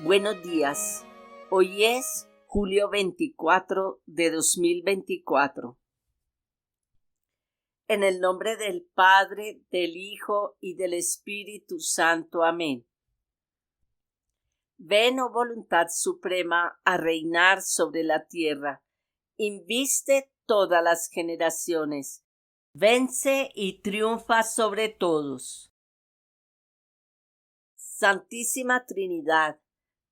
Buenos días. Hoy es julio 24 de 2024. En el nombre del Padre, del Hijo y del Espíritu Santo. Amén. Ven, oh voluntad suprema, a reinar sobre la tierra. Inviste todas las generaciones. Vence y triunfa sobre todos. Santísima Trinidad,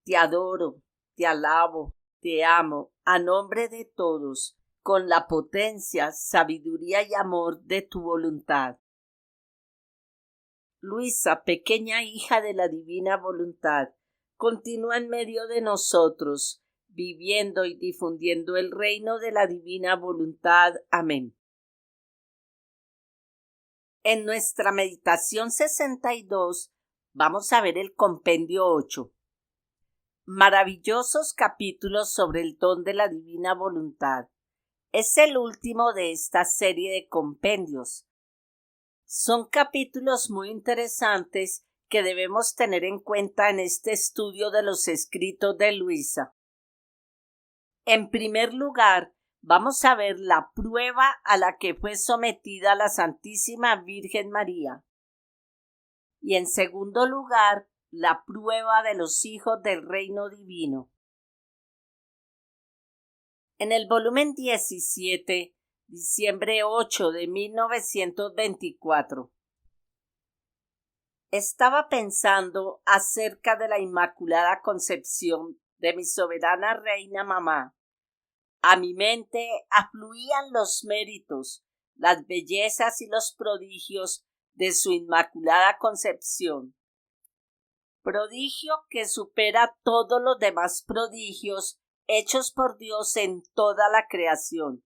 te adoro, te alabo, te amo, a nombre de todos, con la potencia, sabiduría y amor de tu voluntad. Luisa, pequeña hija de la divina voluntad, continúa en medio de nosotros, viviendo y difundiendo el reino de la divina voluntad. Amén. En nuestra meditación 62 vamos a ver el compendio 8. Maravillosos capítulos sobre el don de la divina voluntad. Es el último de esta serie de compendios. Son capítulos muy interesantes que debemos tener en cuenta en este estudio de los escritos de Luisa. En primer lugar, vamos a ver la prueba a la que fue sometida la Santísima Virgen María. Y en segundo lugar, la prueba de los hijos del reino divino. En el volumen 17, diciembre 8 de 1924. Estaba pensando acerca de la Inmaculada Concepción de mi soberana Reina Mamá. A mi mente afluían los méritos, las bellezas y los prodigios de su Inmaculada Concepción. Prodigio que supera todos los demás prodigios hechos por Dios en toda la creación.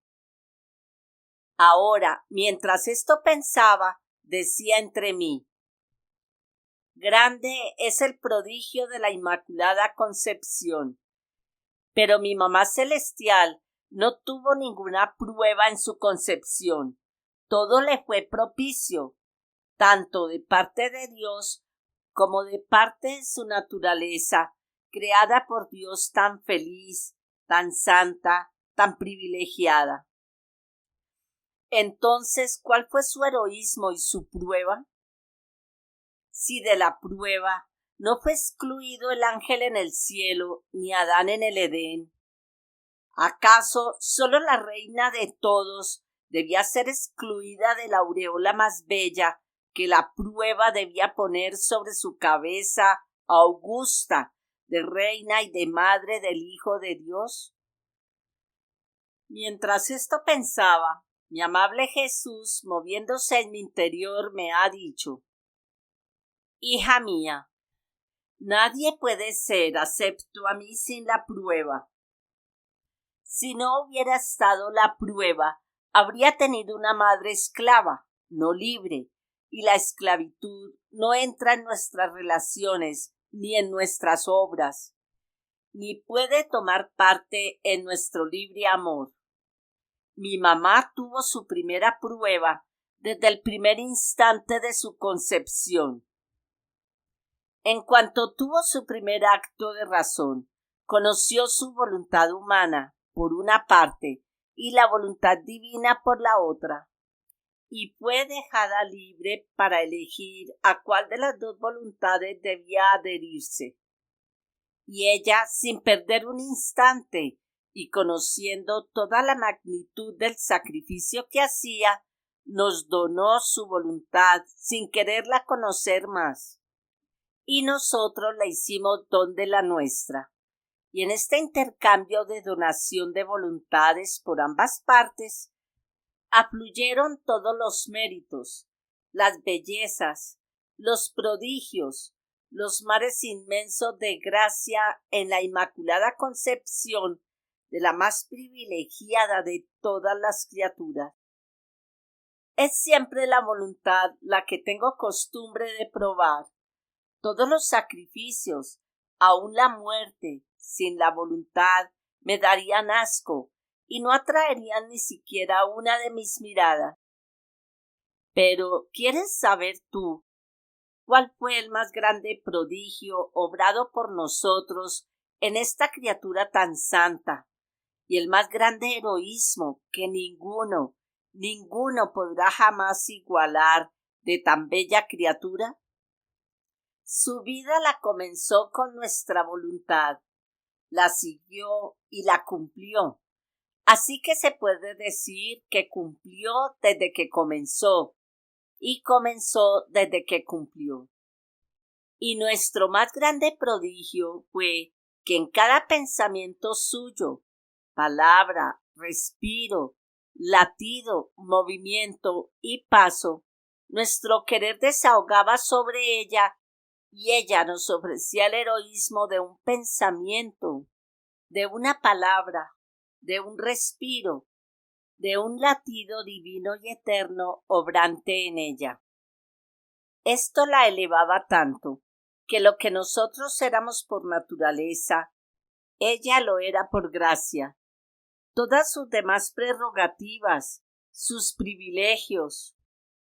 Ahora, mientras esto pensaba, decía entre mí: grande es el prodigio de la Inmaculada Concepción. Pero mi mamá celestial no tuvo ninguna prueba en su concepción. Todo le fue propicio, tanto de parte de Dios como de parte de su naturaleza, creada por Dios tan feliz, tan santa, tan privilegiada. Entonces, ¿cuál fue su heroísmo y su prueba? Si de la prueba no fue excluido el ángel en el cielo, ni Adán en el Edén, ¿acaso solo la reina de todos debía ser excluida de la aureola más bella que la prueba debía poner sobre su cabeza augusta de reina y de madre del Hijo de Dios? Mientras esto pensaba, mi amable Jesús, moviéndose en mi interior, me ha dicho: hija mía, nadie puede ser acepto a mí sin la prueba. Si no hubiera estado la prueba, habría tenido una madre esclava, no libre, y la esclavitud no entra en nuestras relaciones ni en nuestras obras, ni puede tomar parte en nuestro libre amor. Mi mamá tuvo su primera prueba desde el primer instante de su concepción. En cuanto tuvo su primer acto de razón, conoció su voluntad humana por una parte y la voluntad divina por la otra, y fue dejada libre para elegir a cuál de las dos voluntades debía adherirse. Y ella, sin perder un instante y conociendo toda la magnitud del sacrificio que hacía, nos donó su voluntad sin quererla conocer más. Y nosotros la hicimos don de la nuestra. Y en este intercambio de donación de voluntades por ambas partes, afluyeron todos los méritos, las bellezas, los prodigios, los mares inmensos de gracia en la Inmaculada Concepción de la más privilegiada de todas las criaturas. Es siempre la voluntad la que tengo costumbre de probar. Todos los sacrificios, aun la muerte, sin la voluntad, me darían asco y no atraerían ni siquiera una de mis miradas. Pero, ¿quieres saber tú ¿cuál fue el más grande prodigio obrado por nosotros en esta criatura tan santa? Y el más grande heroísmo que ninguno podrá jamás igualar de tan bella criatura. Su vida la comenzó con nuestra voluntad, la siguió y la cumplió. Así que se puede decir que cumplió desde que comenzó y comenzó desde que cumplió. Y nuestro más grande prodigio fue que en cada pensamiento suyo, palabra, respiro, latido, movimiento y paso, nuestro querer desahogaba sobre ella y ella nos ofrecía el heroísmo de un pensamiento, de una palabra, de un respiro, de un latido divino y eterno obrante en ella. Esto la elevaba tanto que lo que nosotros éramos por naturaleza, ella lo era por gracia. Todas sus demás prerrogativas, sus privilegios,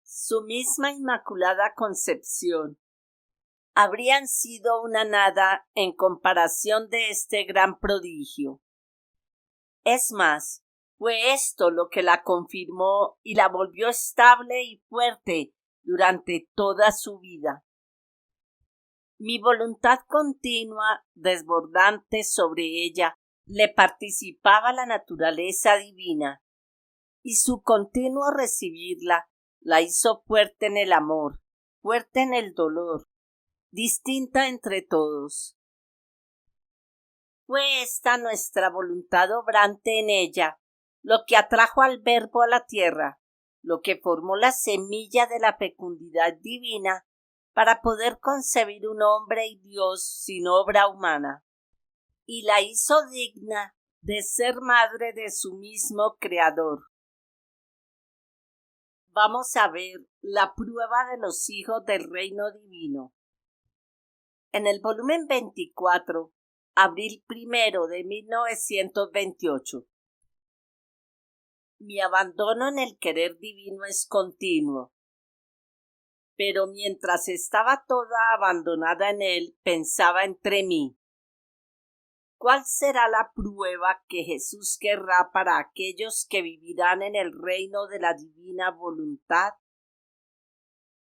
su misma inmaculada concepción, habrían sido una nada en comparación de este gran prodigio. Es más, fue esto lo que la confirmó y la volvió estable y fuerte durante toda su vida. Mi voluntad continua, desbordante sobre ella, le participaba la naturaleza divina, y su continuo recibirla la hizo fuerte en el amor, fuerte en el dolor, distinta entre todos. Fue esta nuestra voluntad obrante en ella lo que atrajo al Verbo a la tierra, lo que formó la semilla de la fecundidad divina para poder concebir un hombre y Dios sin obra humana, y la hizo digna de ser madre de su mismo Creador. Vamos a ver la prueba de los hijos del reino divino. En el volumen 24, abril 1 de 1928. Mi abandono en el querer divino es continuo, pero mientras estaba toda abandonada en él, pensaba entre mí: ¿cuál será la prueba que Jesús querrá para aquellos que vivirán en el reino de la divina voluntad?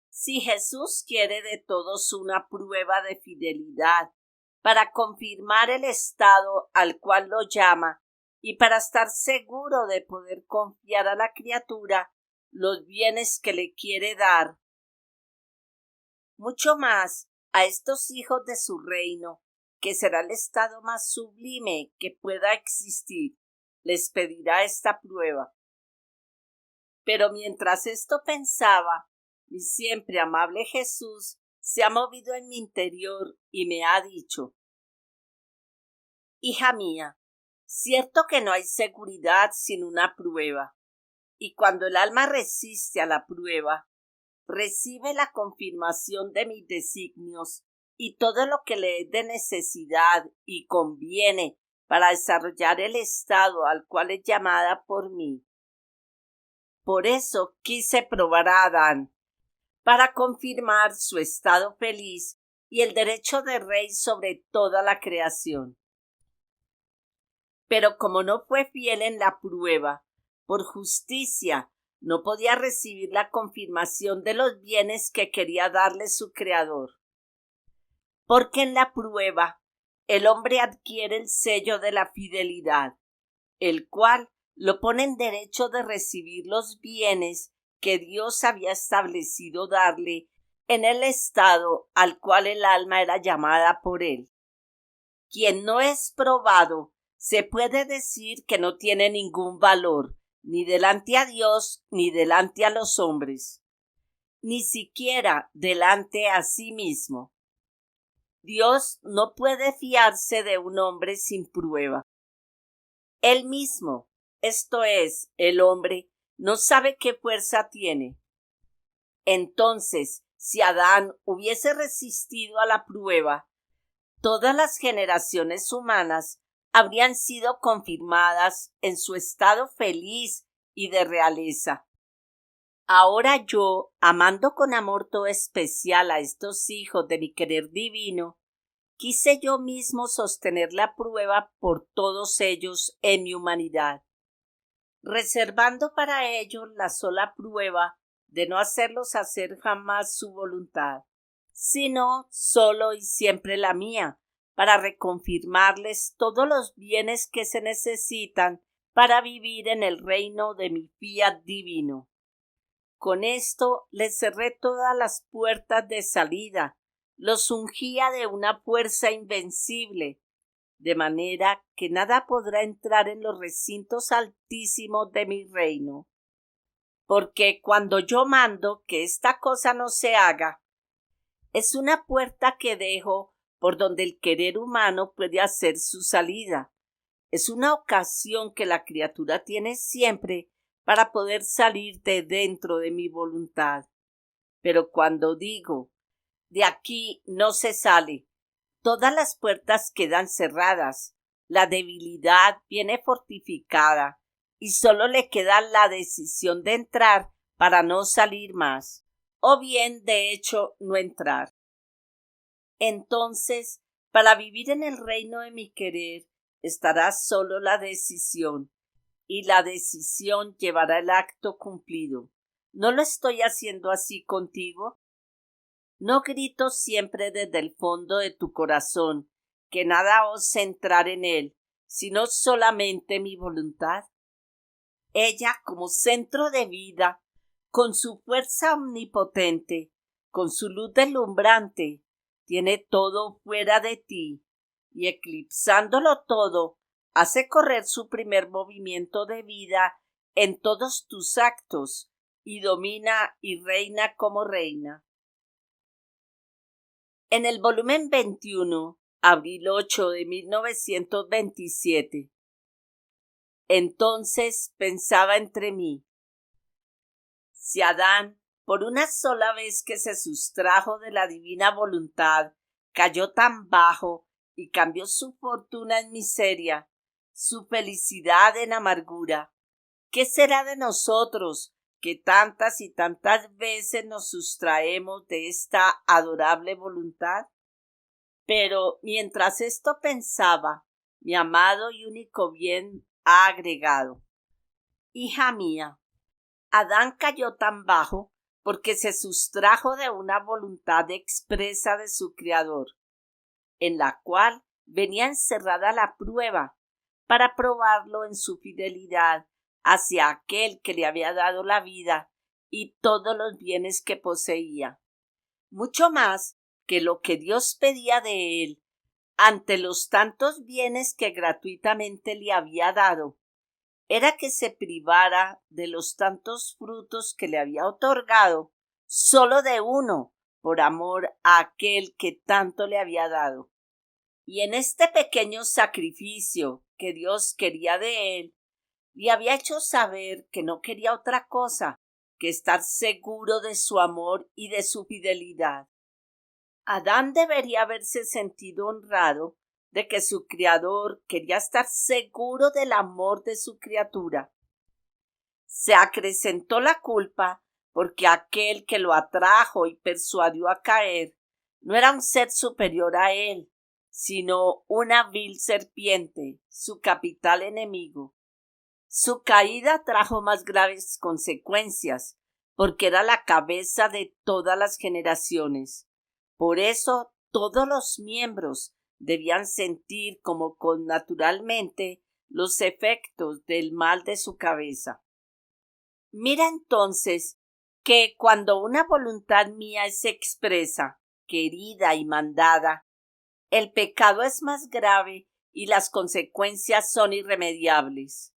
Si Jesús quiere de todos una prueba de fidelidad para confirmar el estado al cual lo llama y para estar seguro de poder confiar a la criatura los bienes que le quiere dar, mucho más a estos hijos de su reino, que será el estado más sublime que pueda existir, les pedirá esta prueba. Pero mientras esto pensaba, mi siempre amable Jesús se ha movido en mi interior y me ha dicho: hija mía, cierto que no hay seguridad sin una prueba, y cuando el alma resiste a la prueba, recibe la confirmación de mis designios y todo lo que le es de necesidad y conviene para desarrollar el estado al cual es llamada por mí. Por eso quise probar a Adán, para confirmar su estado feliz y el derecho de rey sobre toda la creación. Pero como no fue fiel en la prueba, por justicia no podía recibir la confirmación de los bienes que quería darle su Creador. Porque en la prueba el hombre adquiere el sello de la fidelidad, el cual lo pone en derecho de recibir los bienes que Dios había establecido darle en el estado al cual el alma era llamada por él. Quien no es probado, se puede decir que no tiene ningún valor, ni delante a Dios, ni delante a los hombres, ni siquiera delante a sí mismo. Dios no puede fiarse de un hombre sin prueba. Él mismo, esto es, el hombre, no sabe qué fuerza tiene. Entonces, si Adán hubiese resistido a la prueba, todas las generaciones humanas habrían sido confirmadas en su estado feliz y de realeza. Ahora yo, amando con amor todo especial a estos hijos de mi querer divino, quise yo mismo sostener la prueba por todos ellos en mi humanidad, reservando para ellos la sola prueba de no hacerlos hacer jamás su voluntad, sino solo y siempre la mía, para reconfirmarles todos los bienes que se necesitan para vivir en el reino de mi fiat divino. Con esto les cerré todas las puertas de salida, los ungía de una fuerza invencible, de manera que nada podrá entrar en los recintos altísimos de mi reino. Porque cuando yo mando que esta cosa no se haga, es una puerta que dejo por donde el querer humano puede hacer su salida. Es una ocasión que la criatura tiene siempre para poder salir de dentro de mi voluntad. Pero cuando digo, de aquí no se sale, todas las puertas quedan cerradas, la debilidad viene fortificada y solo le queda la decisión de entrar para no salir más, o bien, de hecho, no entrar. Entonces, para vivir en el reino de mi querer, estará solo la decisión, y la decisión llevará el acto cumplido. ¿No lo estoy haciendo así contigo? ¿No grito siempre desde el fondo de tu corazón que nada ose entrar en él, sino solamente mi voluntad? Ella, como centro de vida, con su fuerza omnipotente, con su luz deslumbrante, tiene todo fuera de ti, y eclipsándolo todo, hace correr su primer movimiento de vida en todos tus actos, y domina y reina como reina. En el volumen 21, abril 8 de 1927. Entonces pensaba entre mí, si Adán, por una sola vez que se sustrajo de la divina voluntad, cayó tan bajo y cambió su fortuna en miseria, su felicidad en amargura, ¿qué será de nosotros que tantas y tantas veces nos sustraemos de esta adorable voluntad? Pero mientras esto pensaba, mi amado y único bien ha agregado: hija mía, Adán cayó tan bajo porque se sustrajo de una voluntad expresa de su Creador, en la cual venía encerrada la prueba, para probarlo en su fidelidad hacia aquel que le había dado la vida y todos los bienes que poseía, mucho más que lo que Dios pedía de él ante los tantos bienes que gratuitamente le había dado, era que se privara de los tantos frutos que le había otorgado, solo de uno, por amor a aquel que tanto le había dado. Y en este pequeño sacrificio que Dios quería de él, le había hecho saber que no quería otra cosa que estar seguro de su amor y de su fidelidad. Adán debería haberse sentido honrado de que su Creador quería estar seguro del amor de su criatura. Se acrecentó la culpa porque aquel que lo atrajo y persuadió a caer no era un ser superior a él, sino una vil serpiente, su capital enemigo. Su caída trajo más graves consecuencias, porque era la cabeza de todas las generaciones. Por eso todos los miembros debían sentir como connaturalmente los efectos del mal de su cabeza. Mira entonces que cuando una voluntad mía es expresa, querida y mandada, el pecado es más grave y las consecuencias son irremediables.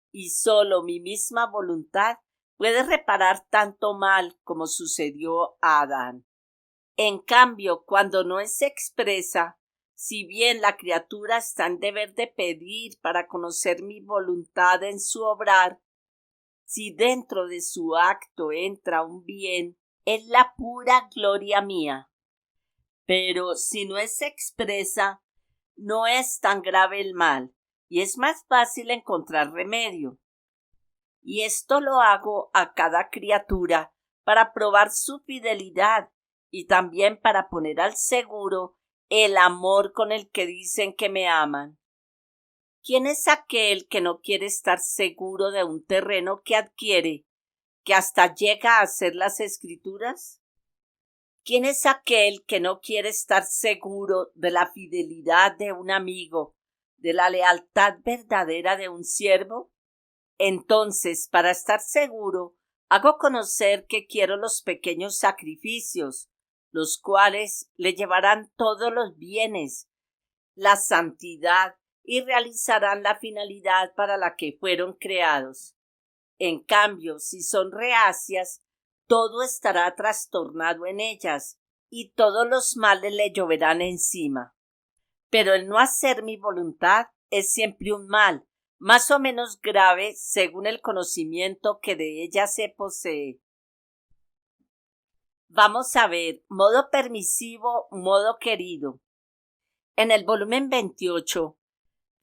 Y sólo mi misma voluntad puede reparar tanto mal como sucedió a Adán. En cambio, cuando no es expresa, si bien la criatura está en deber de pedir para conocer mi voluntad en su obrar, si dentro de su acto entra un bien, es la pura gloria mía. Pero si no es expresa, no es tan grave el mal, y es más fácil encontrar remedio. y esto lo hago a cada criatura para probar su fidelidad y también para poner al seguro el amor con el que dicen que me aman. ¿Quién es aquel que no quiere estar seguro de un terreno que adquiere, que hasta llega a ser las Escrituras? ¿Quién es aquel que no quiere estar seguro de la fidelidad de un amigo, de la lealtad verdadera de un siervo? Entonces, para estar seguro, hago conocer que quiero los pequeños sacrificios, los cuales le llevarán todos los bienes, la santidad y realizarán la finalidad para la que fueron creados. En cambio, si son reacias, todo estará trastornado en ellas y todos los males le lloverán encima. Pero el no hacer mi voluntad es siempre un mal, más o menos grave según el conocimiento que de ella se posee. Vamos a ver, modo permisivo, modo querido. En el volumen 28,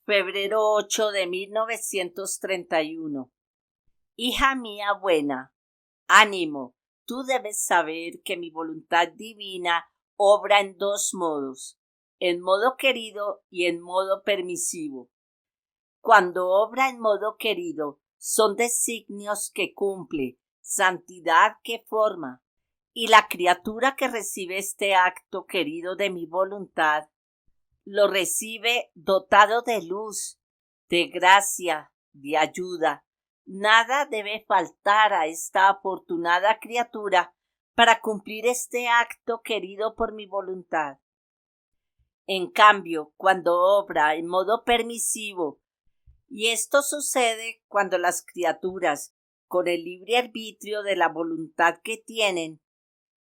febrero 8 de 1931. Hija mía buena, ánimo, tú debes saber que mi voluntad divina obra en dos modos, en modo querido y en modo permisivo. Cuando obra en modo querido, son designios que cumple, santidad que forma, y la criatura que recibe este acto querido de mi voluntad, lo recibe dotado de luz, de gracia, de ayuda. Nada debe faltar a esta afortunada criatura para cumplir este acto querido por mi voluntad. En cambio, cuando obra en modo permisivo, y esto sucede cuando las criaturas, con el libre arbitrio de la voluntad que tienen,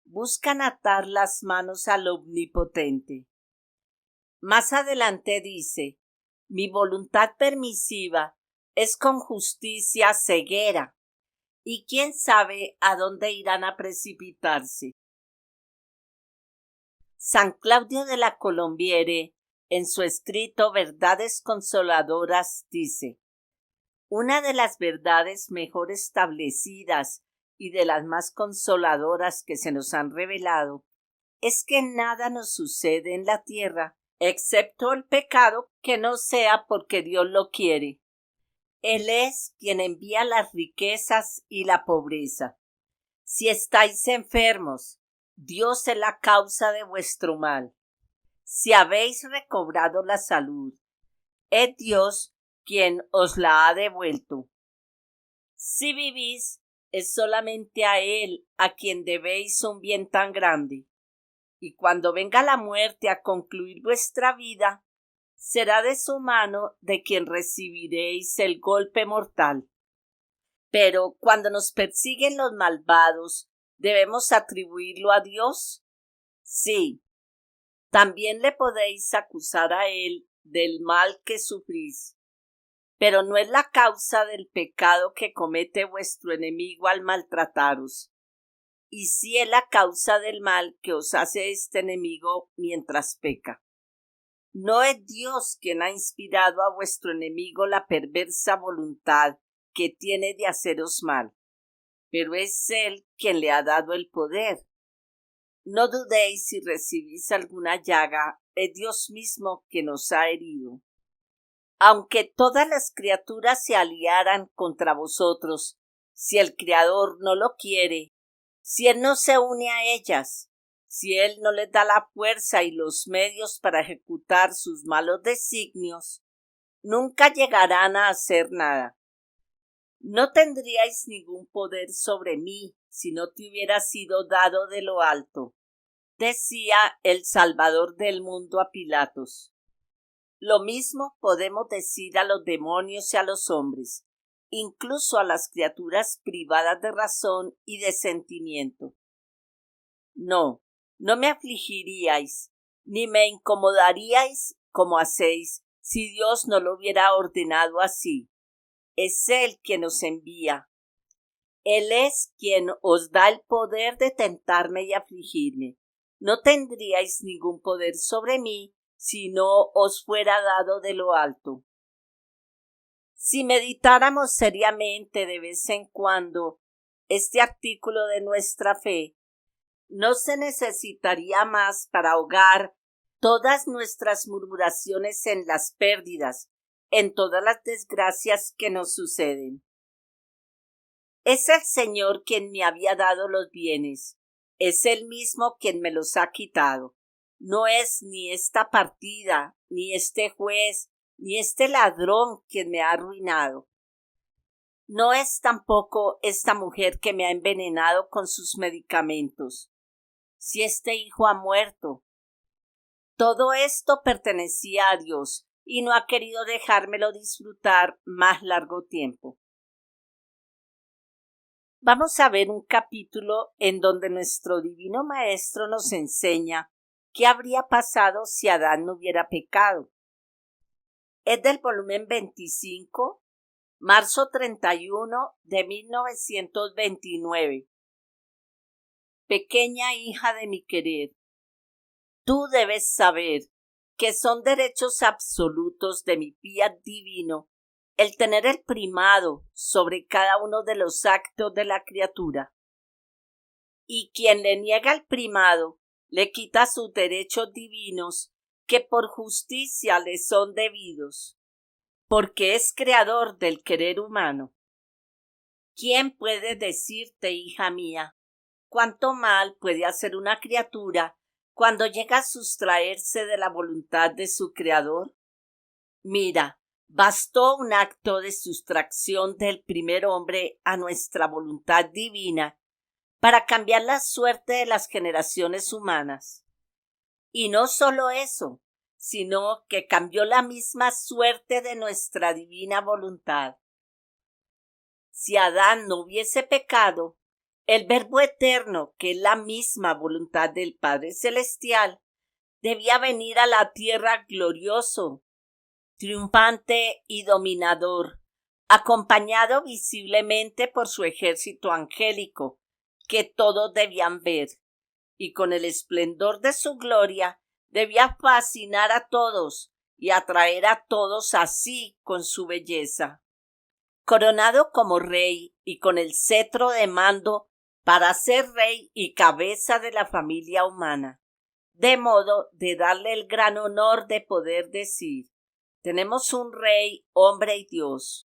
buscan atar las manos al Omnipotente. Más adelante dice, mi voluntad permisiva es con justicia ceguera, y quién sabe a dónde irán a precipitarse. San Claudio de la Colombiere, en su escrito Verdades Consoladoras, dice: una de las verdades mejor establecidas y de las más consoladoras que se nos han revelado es que nada nos sucede en la tierra excepto el pecado que no sea porque Dios lo quiere. Él es quien envía las riquezas y la pobreza. Si estáis enfermos, Dios es la causa de vuestro mal. Si habéis recobrado la salud, es Dios quien os la ha devuelto. Si vivís, es solamente a Él a quien debéis un bien tan grande. Y cuando venga la muerte a concluir vuestra vida, será de su mano de quien recibiréis el golpe mortal. Pero cuando nos persiguen los malvados, ¿debemos atribuirlo a Dios? Sí. También le podéis acusar a Él del mal que sufrís, pero no es la causa del pecado que comete vuestro enemigo al maltrataros. Y sí es la causa del mal que os hace este enemigo mientras peca. No es Dios quien ha inspirado a vuestro enemigo la perversa voluntad que tiene de haceros mal, pero es Él quien le ha dado el poder. No dudéis si recibís alguna llaga, es Dios mismo quien os ha herido. Aunque todas las criaturas se aliaran contra vosotros, si el Creador no lo quiere, si Él no se une a ellas, si Él no les da la fuerza y los medios para ejecutar sus malos designios, nunca llegarán a hacer nada. No tendríais ningún poder sobre mí si no te hubiera sido dado de lo alto, decía el Salvador del mundo a Pilatos. Lo mismo podemos decir a los demonios y a los hombres, incluso a las criaturas privadas de razón y de sentimiento. No me afligiríais, ni me incomodaríais como hacéis si Dios no lo hubiera ordenado así. Es Él quien os envía. Él es quien os da el poder de tentarme y afligirme. No tendríais ningún poder sobre mí si no os fuera dado de lo alto. Si meditáramos seriamente de vez en cuando este artículo de nuestra fe, no se necesitaría más para ahogar todas nuestras murmuraciones en las pérdidas, en todas las desgracias que nos suceden. Es el Señor quien me había dado los bienes, es Él mismo quien me los ha quitado. No es ni esta partida, ni este juez, ni este ladrón quien me ha arruinado. No es tampoco esta mujer que me ha envenenado con sus medicamentos. Si este hijo ha muerto. Todo esto pertenecía a Dios y no ha querido dejármelo disfrutar más largo tiempo. Vamos a ver un capítulo en donde nuestro divino Maestro nos enseña qué habría pasado si Adán no hubiera pecado. Es del volumen 25, marzo 31 de 1929. Pequeña hija de mi querer, tú debes saber que son derechos absolutos de mi fiat divino el tener el primado sobre cada uno de los actos de la criatura. Y quien le niega el primado le quita sus derechos divinos que por justicia le son debidos, porque es creador del querer humano. ¿Quién puede decirte, hija mía, cuánto mal puede hacer una criatura cuando llega a sustraerse de la voluntad de su creador? Mira, bastó un acto de sustracción del primer hombre a nuestra voluntad divina para cambiar la suerte de las generaciones humanas. Y no solo eso, sino que cambió la misma suerte de nuestra divina voluntad. Si Adán no hubiese pecado, el Verbo eterno, que es la misma voluntad del Padre Celestial, debía venir a la tierra glorioso, triunfante y dominador, acompañado visiblemente por su ejército angélico, que todos debían ver, y con el esplendor de su gloria debía fascinar a todos y atraer a todos a sí con su belleza. Coronado como rey y con el cetro de mando para ser rey y cabeza de la familia humana, de modo de darle el gran honor de poder decir: tenemos un rey, hombre y Dios.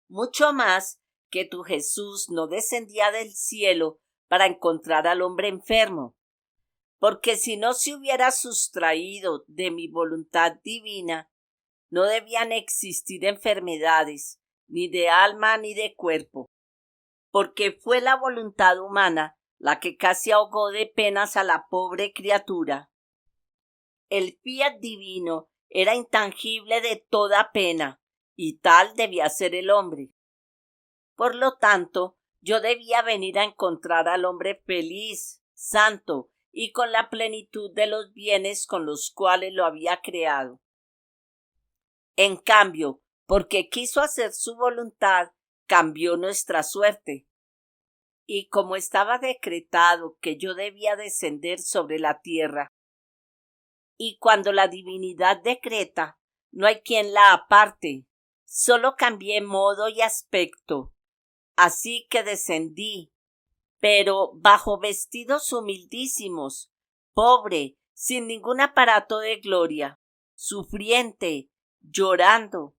Mucho más que tu Jesús no descendía del cielo para encontrar al hombre enfermo, porque si no se hubiera sustraído de mi voluntad divina, no debían existir enfermedades, ni de alma ni de cuerpo, porque fue la voluntad humana la que casi ahogó de penas a la pobre criatura. El fiat divino era intangible de toda pena, y tal debía ser el hombre. Por lo tanto, yo debía venir a encontrar al hombre feliz, santo y con la plenitud de los bienes con los cuales lo había creado. En cambio, porque quiso hacer su voluntad, cambió nuestra suerte. Y como estaba decretado que yo debía descender sobre la tierra, y cuando la divinidad decreta, no hay quien la aparte, solo cambié modo y aspecto. Así que descendí, pero bajo vestidos humildísimos, pobre, sin ningún aparato de gloria, sufriente, llorando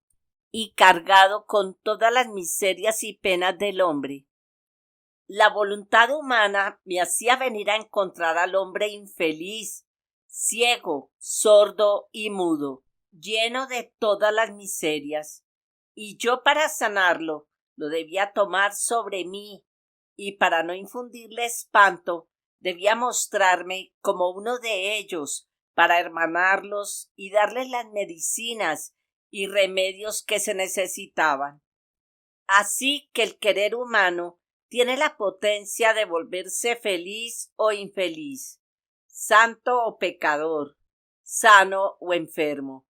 y cargado con todas las miserias y penas del hombre. La voluntad humana me hacía venir a encontrar al hombre infeliz, ciego, sordo y mudo, lleno de todas las miserias, y yo para sanarlo lo debía tomar sobre mí, y para no infundirle espanto, debía mostrarme como uno de ellos para hermanarlos y darles las medicinas y remedios que se necesitaban. Así que el querer humano tiene la potencia de volverse feliz o infeliz, santo o pecador, sano o enfermo.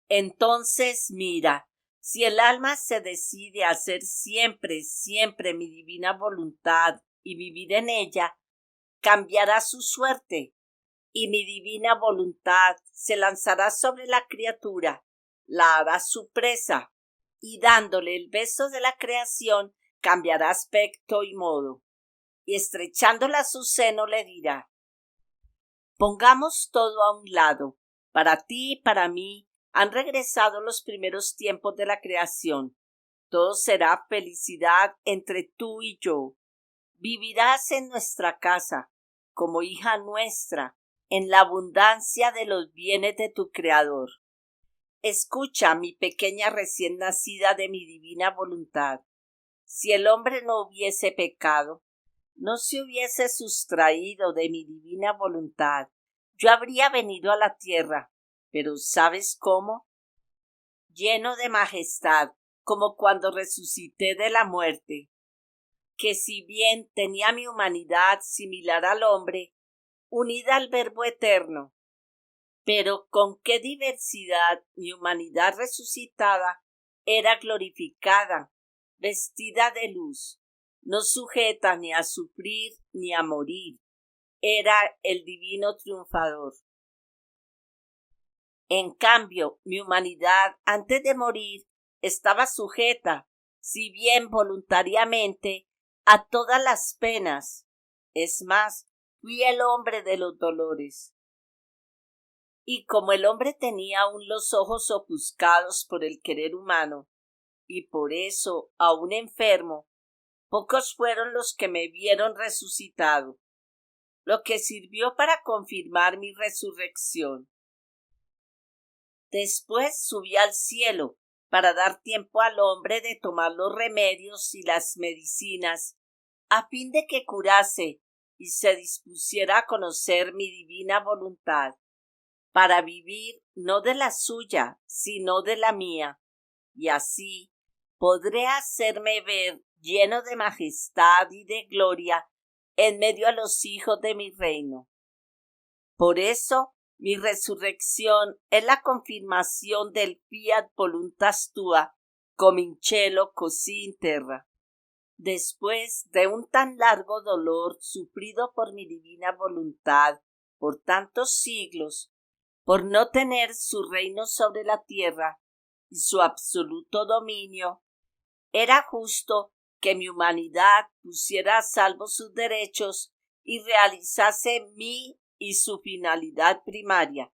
Entonces, mira, si el alma se decide a hacer siempre, siempre mi divina voluntad y vivir en ella, cambiará su suerte, y mi divina voluntad se lanzará sobre la criatura, la hará su presa, y dándole el beso de la creación cambiará aspecto y modo, y estrechándola a su seno le dirá: pongamos todo a un lado, para ti y para mí han regresado los primeros tiempos de la creación, todo será felicidad entre tú y yo, vivirás en nuestra casa, como hija nuestra, en la abundancia de los bienes de tu Creador. Escucha, mi pequeña recién nacida de mi divina voluntad. Si el hombre no hubiese pecado, no se hubiese sustraído de mi divina voluntad, yo habría venido a la tierra, pero ¿sabes cómo? Lleno de majestad, como cuando resucité de la muerte, que si bien tenía mi humanidad similar al hombre, unida al Verbo eterno, pero con qué diversidad mi humanidad resucitada era glorificada, vestida de luz, no sujeta ni a sufrir ni a morir, era el divino triunfador. En cambio, mi humanidad antes de morir estaba sujeta, si bien voluntariamente, a todas las penas. Es más, fui el hombre de los dolores. Y como el hombre tenía aún los ojos ofuscados por el querer humano, y por eso aún enfermo, pocos fueron los que me vieron resucitado, lo que sirvió para confirmar mi resurrección. Después subí al cielo para dar tiempo al hombre de tomar los remedios y las medicinas, a fin de que curase y se dispusiera a conocer mi divina voluntad, para vivir no de la suya, sino de la mía, y así podré hacerme ver lleno de majestad y de gloria en medio a los hijos de mi reino. Por eso mi resurrección es la confirmación del fiat voluntas tua, cum in cielo così in terra. Después de un tan largo dolor sufrido por mi divina voluntad por tantos siglos, por no tener su reino sobre la tierra y su absoluto dominio, era justo que mi humanidad pusiera a salvo sus derechos y realizase mi y su finalidad primaria,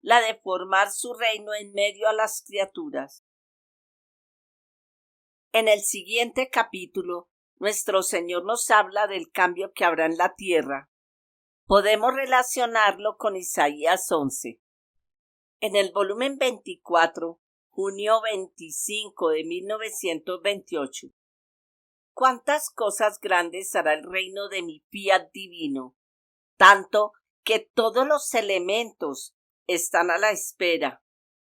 la de formar su reino en medio a las criaturas. En el siguiente capítulo, nuestro Señor nos habla del cambio que habrá en la tierra. Podemos relacionarlo con Isaías 11. En el volumen 24, junio 25 de 1928. ¿Cuántas cosas grandes hará el reino de mi fiat divino? Tanto que todos los elementos están a la espera: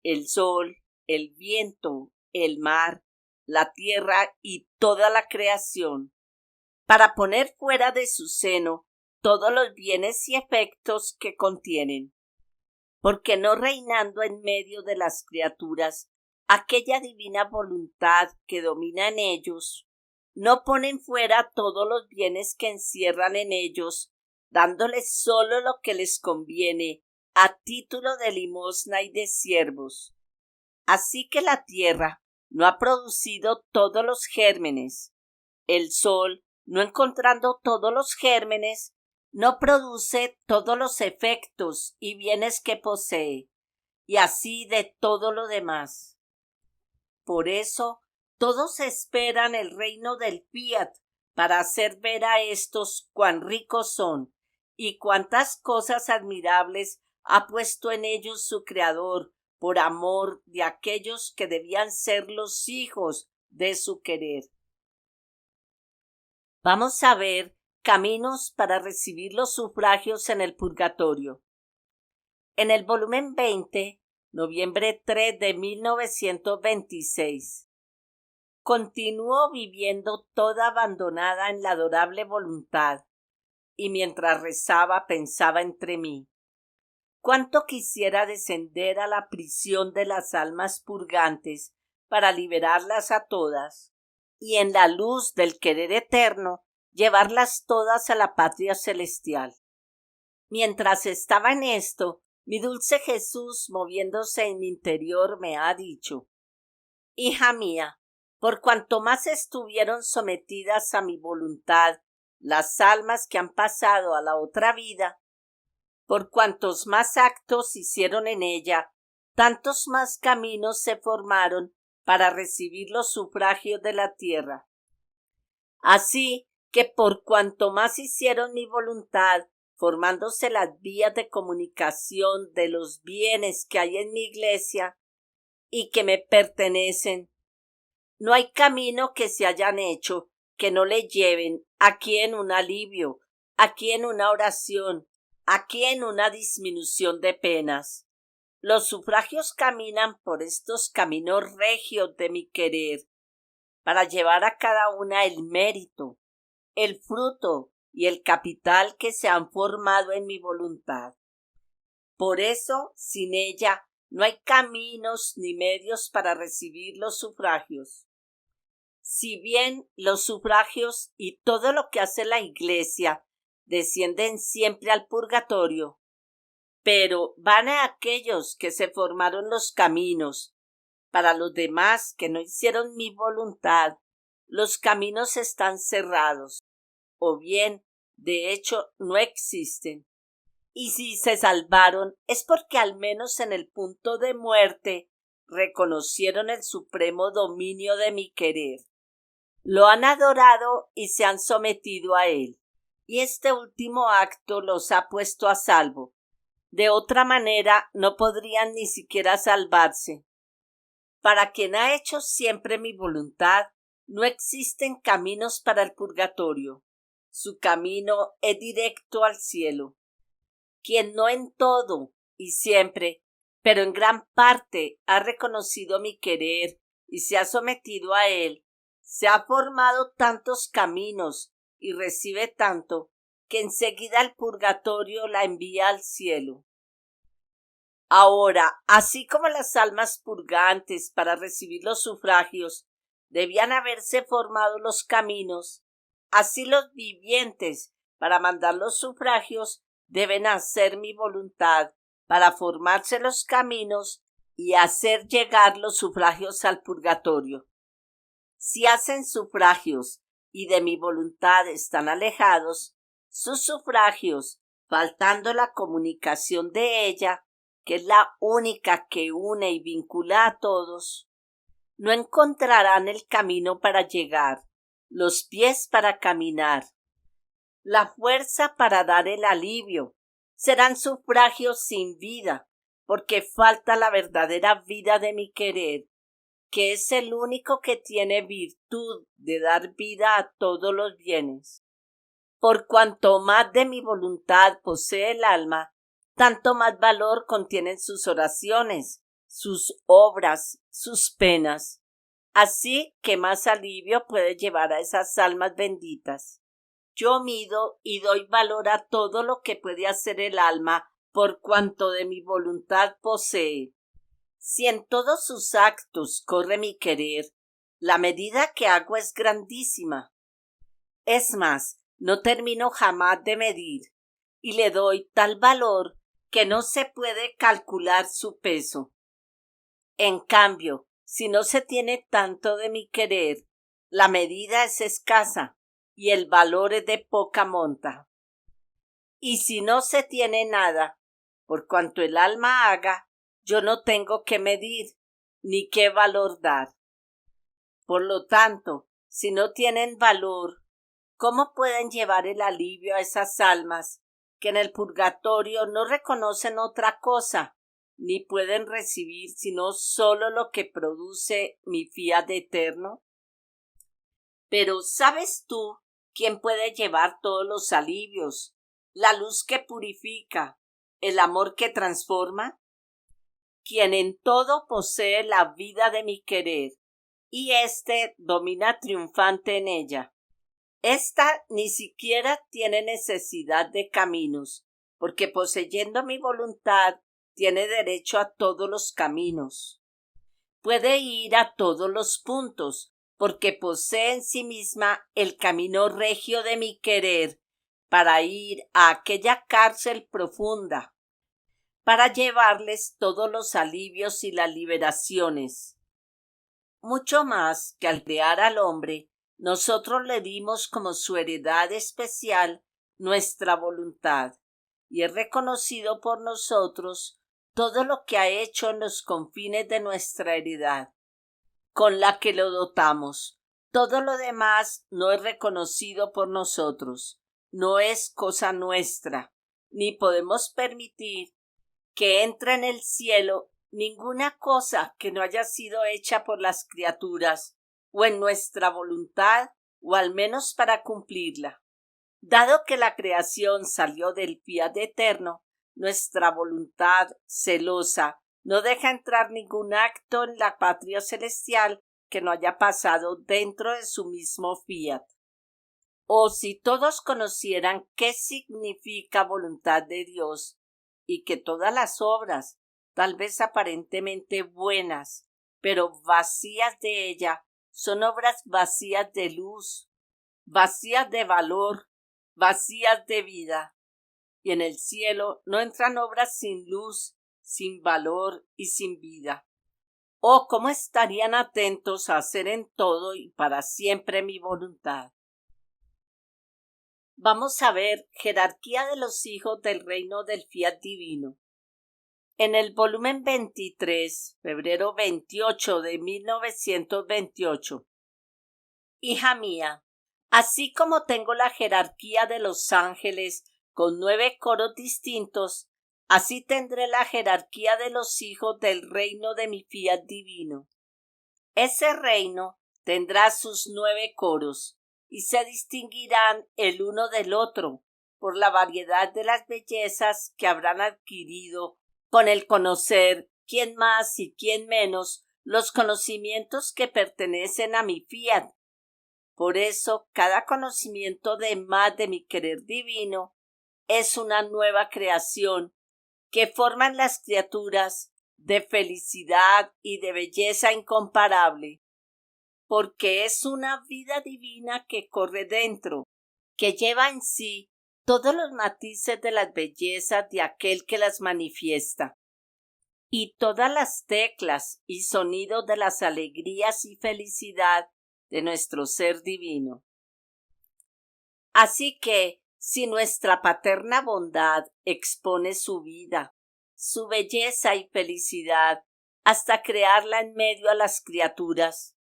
el sol, el viento, el mar, la tierra y toda la creación, para poner fuera de su seno todos los bienes y efectos que contienen. Porque no reinando en medio de las criaturas aquella divina voluntad que domina en ellos, no ponen fuera todos los bienes que encierran en ellos, dándoles sólo lo que les conviene a título de limosna y de siervos. Así que la tierra no ha producido todos los gérmenes, el sol, no encontrando todos los gérmenes, no produce todos los efectos y bienes que posee, y así de todo lo demás. Por eso todos esperan el reino del fiat para hacer ver a estos cuán ricos son y cuántas cosas admirables ha puesto en ellos su Creador por amor de aquellos que debían ser los hijos de su querer. Vamos a ver caminos para recibir los sufragios en el purgatorio. En el volumen 20, noviembre 3 de 1926. Continúo viviendo toda abandonada en la adorable voluntad, y mientras rezaba pensaba entre mí: cuánto quisiera descender a la prisión de las almas purgantes para liberarlas a todas, y en la luz del querer eterno llevarlas todas a la patria celestial. Mientras estaba en esto, mi dulce Jesús, moviéndose en mi interior, me ha dicho: Hija mía, por cuanto más estuvieron sometidas a mi voluntad las almas que han pasado a la otra vida, por cuantos más actos hicieron en ella, tantos más caminos se formaron para recibir los sufragios de la tierra. Así que por cuanto más hicieron mi voluntad, formándose las vías de comunicación de los bienes que hay en mi iglesia y que me pertenecen, no hay camino que se hayan hecho que no le lleven aquí en un alivio, aquí en una oración, aquí en una disminución de penas. Los sufragios caminan por estos caminos regios de mi querer, para llevar a cada una el mérito, el fruto y el capital que se han formado en mi voluntad. Por eso, sin ella, no hay caminos ni medios para recibir los sufragios. Si bien los sufragios y todo lo que hace la Iglesia descienden siempre al purgatorio, pero van a aquellos que se formaron los caminos. Para los demás que no hicieron mi voluntad, los caminos están cerrados, o bien, de hecho, no existen. Y si se salvaron es porque al menos en el punto de muerte reconocieron el supremo dominio de mi querer. Lo han adorado y se han sometido a él, y este último acto los ha puesto a salvo. De otra manera no podrían ni siquiera salvarse. Para quien ha hecho siempre mi voluntad, no existen caminos para el purgatorio. Su camino es directo al cielo. Quien no en todo y siempre, pero en gran parte ha reconocido mi querer y se ha sometido a él, se ha formado tantos caminos y recibe tanto que enseguida el purgatorio la envía al cielo. Ahora, así como las almas purgantes para recibir los sufragios debían haberse formado los caminos, así los vivientes para mandar los sufragios deben hacer mi voluntad para formarse los caminos y hacer llegar los sufragios al purgatorio. Si hacen sufragios y de mi voluntad están alejados, sus sufragios, faltando la comunicación de ella, que es la única que une y vincula a todos, no encontrarán el camino para llegar, los pies para caminar, la fuerza para dar el alivio. Serán sufragios sin vida, porque falta la verdadera vida de mi querer, que es el único que tiene virtud de dar vida a todos los bienes. Por cuanto más de mi voluntad posee el alma, tanto más valor contienen sus oraciones, sus obras, sus penas. Así que más alivio puede llevar a esas almas benditas. Yo mido y doy valor a todo lo que puede hacer el alma por cuanto de mi voluntad posee. Si en todos sus actos corre mi querer, la medida que hago es grandísima. Es más, no termino jamás de medir, y le doy tal valor que no se puede calcular su peso. En cambio, si no se tiene tanto de mi querer, la medida es escasa y el valor es de poca monta. Y si no se tiene nada, por cuanto el alma haga, yo no tengo que medir ni qué valor dar. Por lo tanto, si no tienen valor, ¿cómo pueden llevar el alivio a esas almas que en el purgatorio no reconocen otra cosa, ni pueden recibir sino solo lo que produce mi fiat eterno? Pero ¿sabes tú quién puede llevar todos los alivios, la luz que purifica, el amor que transforma? Quien en todo posee la vida de mi querer, y éste domina triunfante en ella. Esta ni siquiera tiene necesidad de caminos, porque poseyendo mi voluntad tiene derecho a todos los caminos. Puede ir a todos los puntos, porque posee en sí misma el camino regio de mi querer para ir a aquella cárcel profunda, para llevarles todos los alivios y las liberaciones. Mucho más que al crear al hombre, nosotros le dimos como su heredad especial nuestra voluntad, y es reconocido por nosotros todo lo que ha hecho en los confines de nuestra heredad, con la que lo dotamos. Todo lo demás no es reconocido por nosotros, no es cosa nuestra, ni podemos permitir que entre en el cielo ninguna cosa que no haya sido hecha por las criaturas, o en nuestra voluntad, o al menos para cumplirla. Dado que la creación salió del fiat eterno, nuestra voluntad celosa no deja entrar ningún acto en la patria celestial que no haya pasado dentro de su mismo fiat. Oh, si todos conocieran qué significa voluntad de Dios, y que todas las obras, tal vez aparentemente buenas, pero vacías de ella, son obras vacías de luz, vacías de valor, vacías de vida. Y en el cielo no entran obras sin luz, sin valor y sin vida. Oh, cómo estarían atentos a hacer en todo y para siempre mi voluntad. Vamos a ver jerarquía de los hijos del reino del fiat divino. En el volumen 23, febrero 28 de 1928. Hija mía, así como tengo la jerarquía de los ángeles con 9 coros distintos, así tendré la jerarquía de los hijos del reino de mi fiat divino. Ese reino tendrá sus 9 coros, y se distinguirán el uno del otro por la variedad de las bellezas que habrán adquirido con el conocer, quién más y quién menos, los conocimientos que pertenecen a mi fiat. Por eso, cada conocimiento de más de mi querer divino es una nueva creación que forman las criaturas de felicidad y de belleza incomparable, porque es una vida divina que corre dentro, que lleva en sí todos los matices de las bellezas de aquel que las manifiesta, y todas las teclas y sonidos de las alegrías y felicidad de nuestro ser divino. Así que, si nuestra paterna bondad expone su vida, su belleza y felicidad hasta crearla en medio a las criaturas,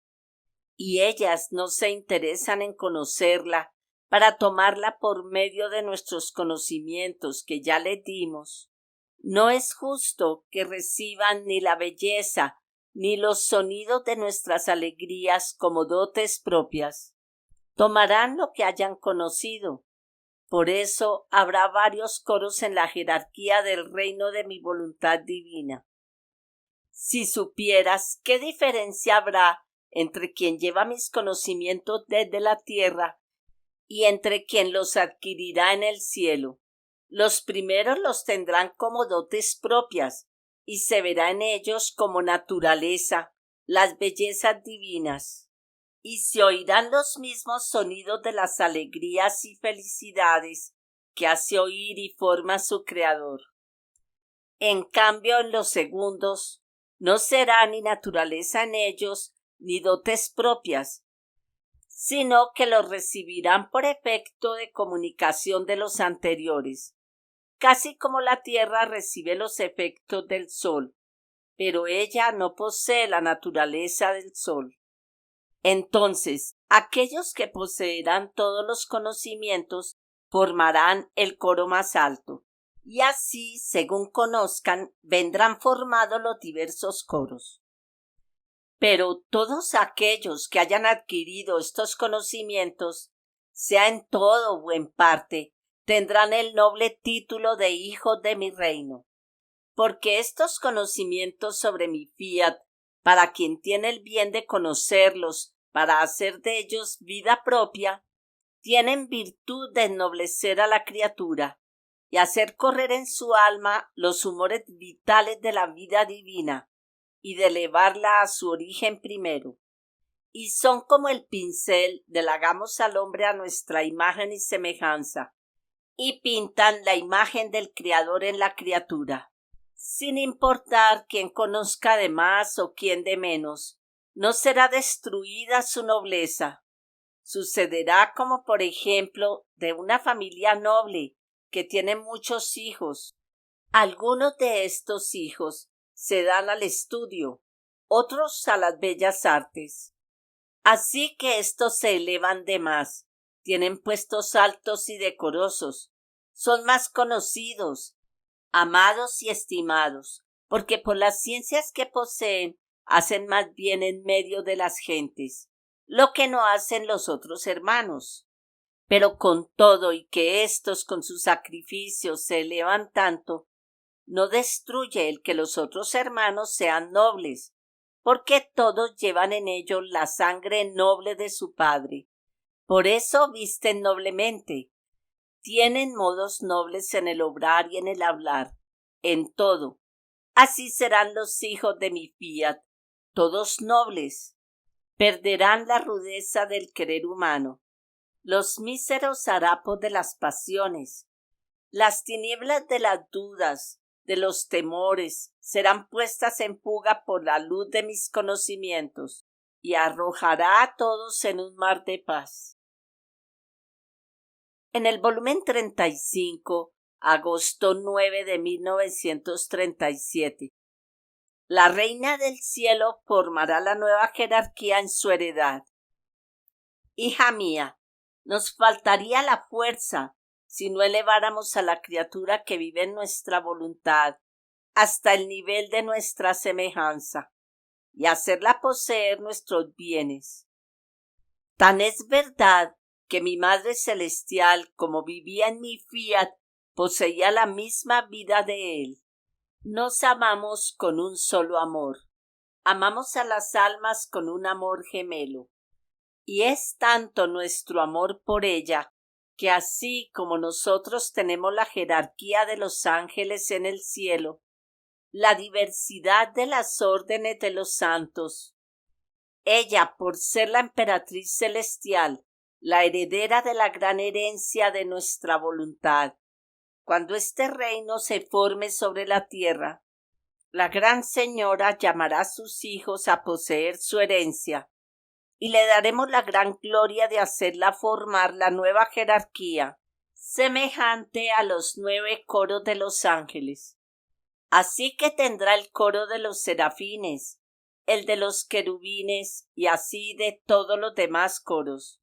y ellas no se interesan en conocerla para tomarla por medio de nuestros conocimientos que ya les dimos, no es justo que reciban ni la belleza ni los sonidos de nuestras alegrías como dotes propias. Tomarán lo que hayan conocido. Por eso habrá varios coros en la jerarquía del reino de mi voluntad divina. Si supieras qué diferencia habrá entre quien lleva mis conocimientos desde la tierra y entre quien los adquirirá en el cielo. Los primeros los tendrán como dotes propias y se verá en ellos como naturaleza, las bellezas divinas, y se oirán los mismos sonidos de las alegrías y felicidades que hace oír y forma su Creador. En cambio, en los segundos, no será ni naturaleza en ellos ni dotes propias, sino que los recibirán por efecto de comunicación de los anteriores, casi como la tierra recibe los efectos del sol, pero ella no posee la naturaleza del sol. Entonces, aquellos que poseerán todos los conocimientos formarán el coro más alto, y así, según conozcan, vendrán formados los diversos coros. Pero todos aquellos que hayan adquirido estos conocimientos, sea en todo o en parte, tendrán el noble título de hijos de mi reino, porque estos conocimientos sobre mi fiat, para quien tiene el bien de conocerlos, para hacer de ellos vida propia, tienen virtud de ennoblecer a la criatura y hacer correr en su alma los humores vitales de la vida divina y de elevarla a su origen primero. Y son como el pincel del hagamos al hombre a nuestra imagen y semejanza, y pintan la imagen del Creador en la criatura, sin importar quién conozca de más o quién de menos, No será destruida su nobleza. Sucederá como por ejemplo de una familia noble que tiene muchos hijos. Algunos de estos hijos se dan al estudio, otros a las bellas artes. Así que estos se elevan de más, tienen puestos altos y decorosos, son más conocidos, amados y estimados, porque por las ciencias que poseen hacen más bien en medio de las gentes, lo que no hacen los otros hermanos. Pero con todo y que éstos con sus sacrificios se elevan tanto, no destruye el que los otros hermanos sean nobles, porque todos llevan en ellos la sangre noble de su padre. Por eso visten noblemente, tienen modos nobles en el obrar y en el hablar, en todo. Así serán los hijos de mi fiat, todos nobles. Perderán la rudeza del querer humano, los míseros harapos de las pasiones, las tinieblas de las dudas, de los temores, serán puestas en fuga por la luz de mis conocimientos, y arrojará a todos en un mar de paz. En el volumen 35, agosto 9 de 1937, la reina del cielo formará la nueva jerarquía en su heredad. Hija mía, nos faltaría la fuerza si no eleváramos a la criatura que vive en nuestra voluntad hasta el nivel de nuestra semejanza y hacerla poseer nuestros bienes. Tan es verdad que mi Madre Celestial, como vivía en mi fiat, poseía la misma vida de Él. Nos amamos con un solo amor. Amamos a las almas con un amor gemelo. Y es tanto nuestro amor por ella que así como nosotros tenemos la jerarquía de los ángeles en el cielo, la diversidad de las órdenes de los santos, ella, por ser la emperatriz celestial, la heredera de la gran herencia de nuestra voluntad, cuando este reino se forme sobre la tierra, la gran señora llamará a sus hijos a poseer su herencia, y le daremos la gran gloria de hacerla formar la nueva jerarquía, semejante a los 9 coros de los ángeles. Así que tendrá el coro de los serafines, el de los querubines y así de todos los demás coros.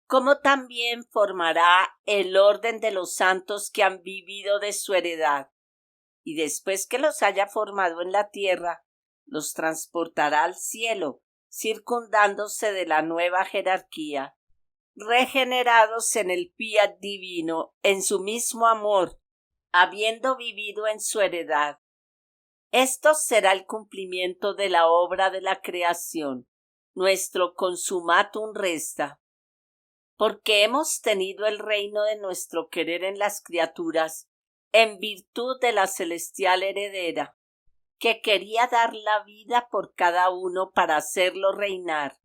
Como también formará el orden de los santos que han vivido de su heredad, y después que los haya formado en la tierra, los transportará al cielo, circundándose de la nueva jerarquía, regenerados en el fiat divino, en su mismo amor, habiendo vivido en su heredad. Esto será el cumplimiento de la obra de la creación, nuestro consummatum resta. Porque hemos tenido el reino de nuestro querer en las criaturas, en virtud de la celestial heredera, que quería dar la vida por cada uno para hacerlo reinar.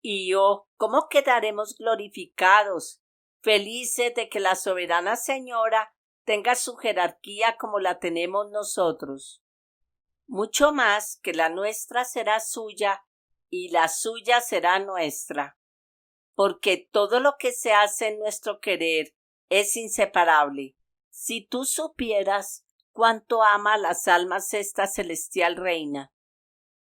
Y ¿cómo quedaremos glorificados, felices de que la soberana señora tenga su jerarquía como la tenemos nosotros? Mucho más que la nuestra será suya y la suya será nuestra, porque todo lo que se hace en nuestro querer es inseparable. Si tú supieras cuánto ama a las almas esta celestial reina.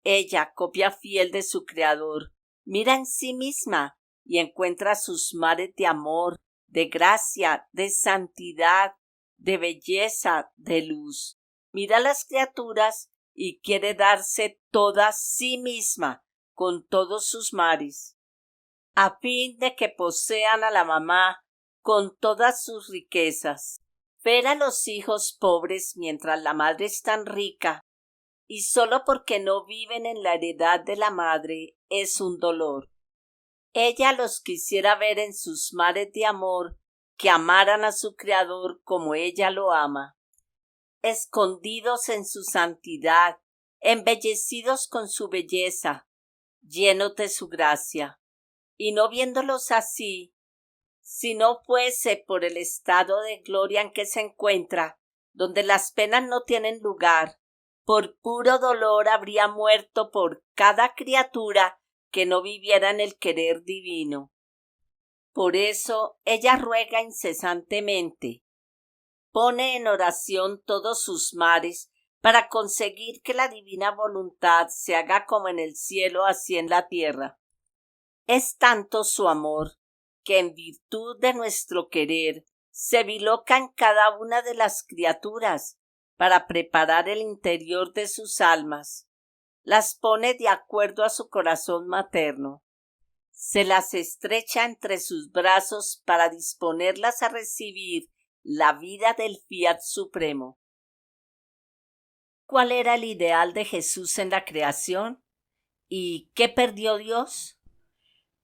Ella, copia fiel de su Creador, mira en sí misma y encuentra sus mares de amor, de gracia, de santidad, de belleza, de luz. Mira a las criaturas y quiere darse toda sí misma con todos sus mares, a fin de que posean a la mamá con todas sus riquezas. Ver a los hijos pobres mientras la madre es tan rica, y solo porque no viven en la heredad de la madre, es un dolor. Ella los quisiera ver en sus mares de amor, que amaran a su Creador como ella lo ama, escondidos en su santidad, embellecidos con su belleza, llenos de su gracia, y no viéndolos así, si no fuese por el estado de gloria en que se encuentra, donde las penas no tienen lugar, por puro dolor habría muerto por cada criatura que no viviera en el querer divino. Por eso ella ruega incesantemente, pone en oración todos sus mares para conseguir que la divina voluntad se haga como en el cielo así en la tierra. Es tanto su amor que en virtud de nuestro querer se biloca en cada una de las criaturas para preparar el interior de sus almas, las pone de acuerdo a su corazón materno, se las estrecha entre sus brazos para disponerlas a recibir la vida del Fiat Supremo. ¿Cuál era el ideal de Jesús en la creación? ¿Y qué perdió Dios?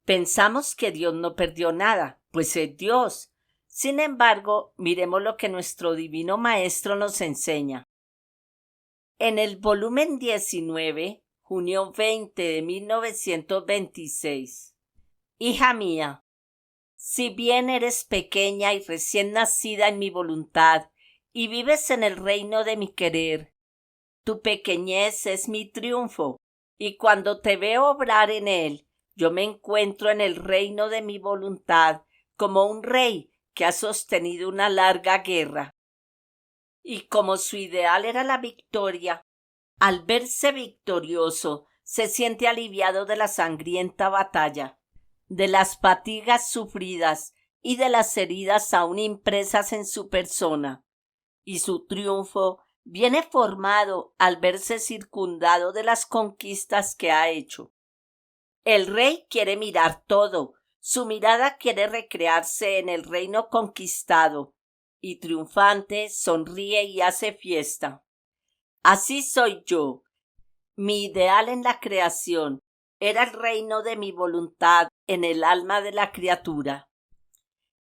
Pensamos que Dios no perdió nada, pues es Dios. Sin embargo, miremos lo que nuestro Divino Maestro nos enseña. En el volumen 19, junio 20 de 1926. Hija mía, si bien eres pequeña y recién nacida en mi voluntad y vives en el reino de mi querer, tu pequeñez es mi triunfo, y cuando te veo obrar en él, yo me encuentro en el reino de mi voluntad como un rey que ha sostenido una larga guerra. Y como su ideal era la victoria, al verse victorioso, se siente aliviado de la sangrienta batalla, de las fatigas sufridas y de las heridas aún impresas en su persona, y su triunfo viene formado al verse circundado de las conquistas que ha hecho. El rey quiere mirar todo, su mirada quiere recrearse en el reino conquistado, y triunfante sonríe y hace fiesta. Así soy yo. Mi ideal en la creación era el reino de mi voluntad en el alma de la criatura.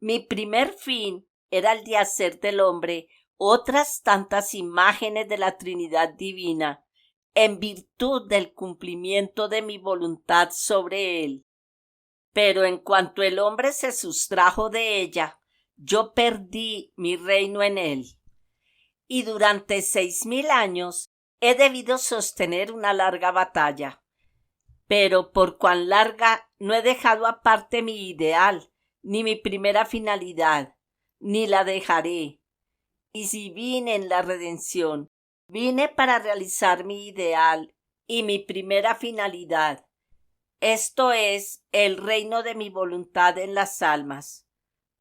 Mi primer fin era el de hacer del hombre otras tantas imágenes de la Trinidad Divina, en virtud del cumplimiento de mi voluntad sobre él. Pero en cuanto el hombre se sustrajo de ella, yo perdí mi reino en él. Y durante 6000 años he debido sostener una larga batalla. Pero por cuán larga no he dejado aparte mi ideal, ni mi primera finalidad, ni la dejaré. Y si vine en la redención, vine para realizar mi ideal y mi primera finalidad. Esto es el reino de mi voluntad en las almas.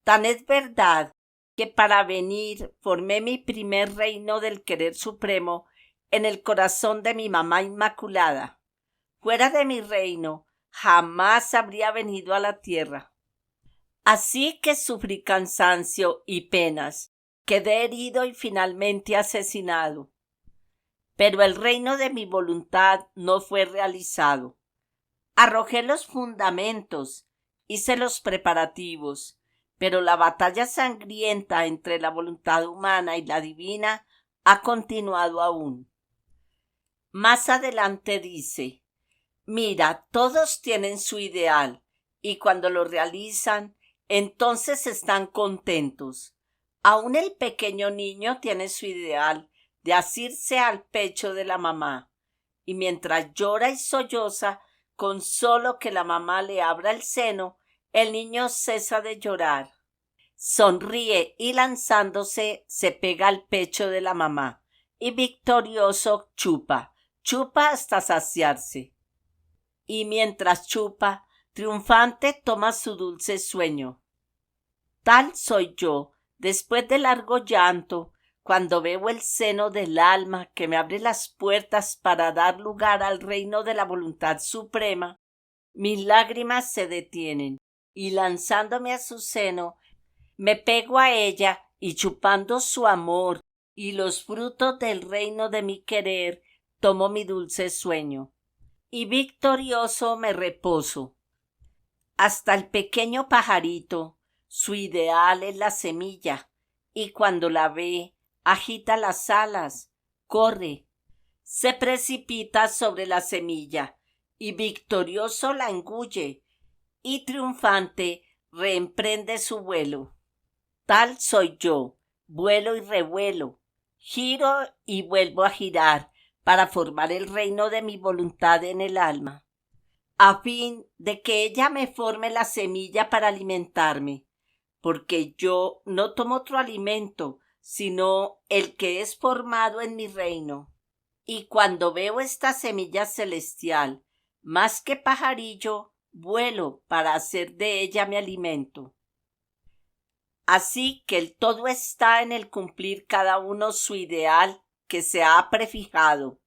Tan es verdad que para venir formé mi primer reino del querer supremo en el corazón de mi mamá inmaculada. Fuera de mi reino jamás habría venido a la tierra. Así que sufrí cansancio y penas, quedé herido y finalmente asesinado. Pero el reino de mi voluntad no fue realizado. Arrojé los fundamentos, hice los preparativos, pero la batalla sangrienta entre la voluntad humana y la divina ha continuado aún. Más adelante dice, mira, todos tienen su ideal, y cuando lo realizan, entonces están contentos. Aún el pequeño niño tiene su ideal de asirse al pecho de la mamá, y mientras llora y solloza, con solo que la mamá le abra el seno, el niño cesa de llorar. Sonríe y lanzándose se pega al pecho de la mamá, y victorioso chupa hasta saciarse. Y mientras chupa, triunfante toma su dulce sueño. Tal soy yo, después de largo llanto, cuando veo el seno del alma que me abre las puertas para dar lugar al reino de la voluntad suprema, mis lágrimas se detienen, y lanzándome a su seno, me pego a ella y chupando su amor y los frutos del reino de mi querer, tomo mi dulce sueño. Y victorioso me reposo. Hasta el pequeño pajarito, su ideal es la semilla, y cuando la ve, agita las alas, corre, se precipita sobre la semilla, y victorioso la engulle, y triunfante reemprende su vuelo. Tal soy yo, vuelo y revuelo, giro y vuelvo a girar, para formar el reino de mi voluntad en el alma, a fin de que ella me forme la semilla para alimentarme, porque yo no tomo otro alimento, sino el que es formado en mi reino. Y cuando veo esta semilla celestial, más que pajarillo, vuelo para hacer de ella mi alimento. Así que el todo está en el cumplir cada uno su ideal que se ha prefijado.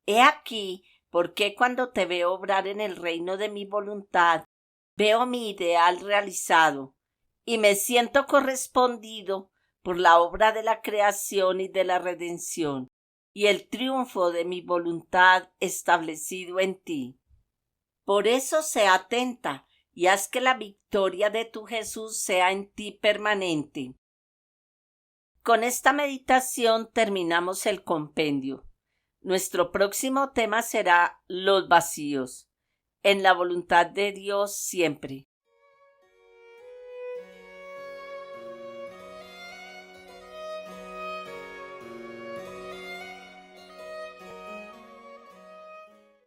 He aquí por qué cuando te veo obrar en el reino de mi voluntad, veo mi ideal realizado y me siento correspondido por la obra de la creación y de la redención y el triunfo de mi voluntad establecido en ti. Por eso sea atenta y haz que la victoria de tu Jesús sea en ti permanente. Con esta meditación terminamos el compendio. Nuestro próximo tema será los vacíos, en la voluntad de Dios siempre.